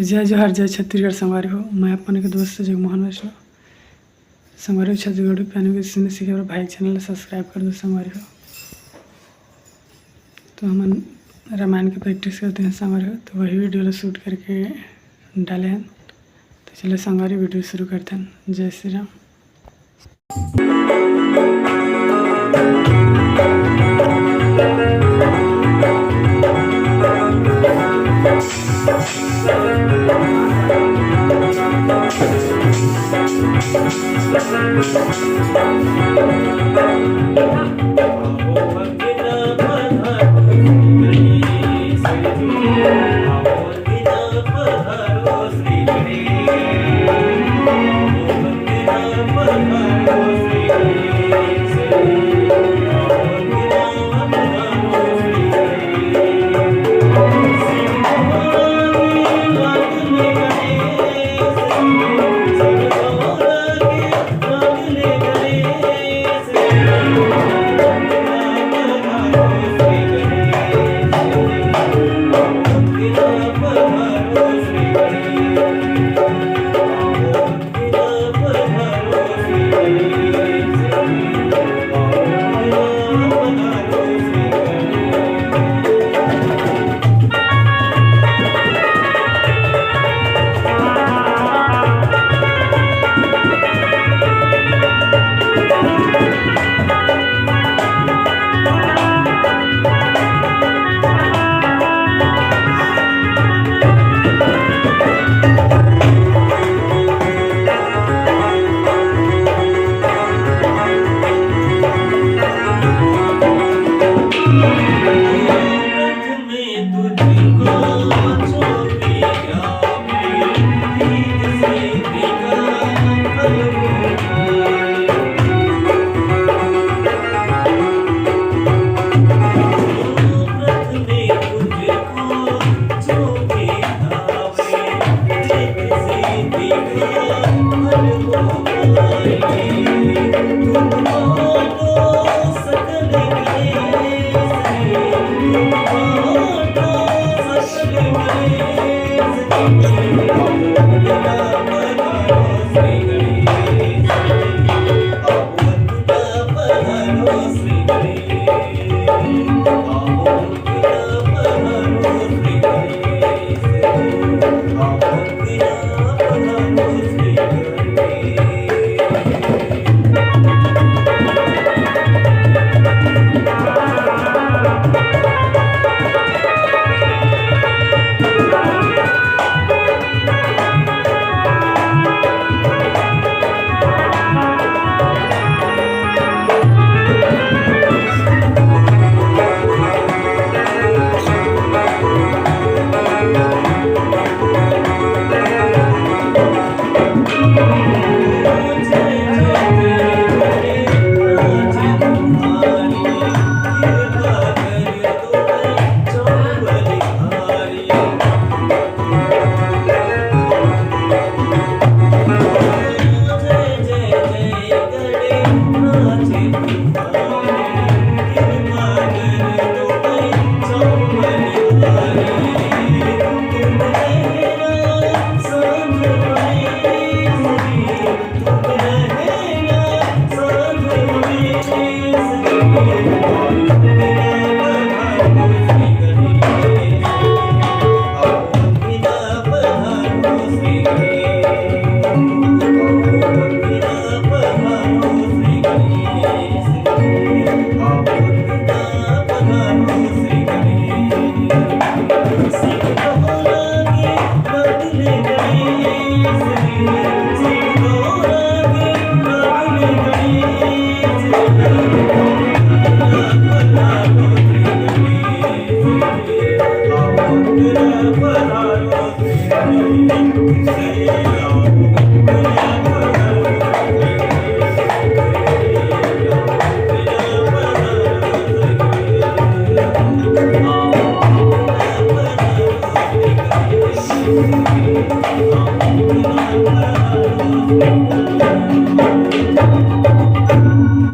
जय जोहार जय छत्तीसगढ़ संगवारी हो। मैं अपन के दोस्त जगमोहन वैष्णव संगवारी हो। छत्तीसगढ़ पियानो के सीखे और भाई चैनल सब्सक्राइब कर दो संगवारी हो। तो हम रामायण की प्रैक्टिस करते हैं संगवारी हो, तो वही वीडियो शूट करके डाले हैं। तो चलिए संगवारी वीडियो शुरू करते हैं। जय श्री राम।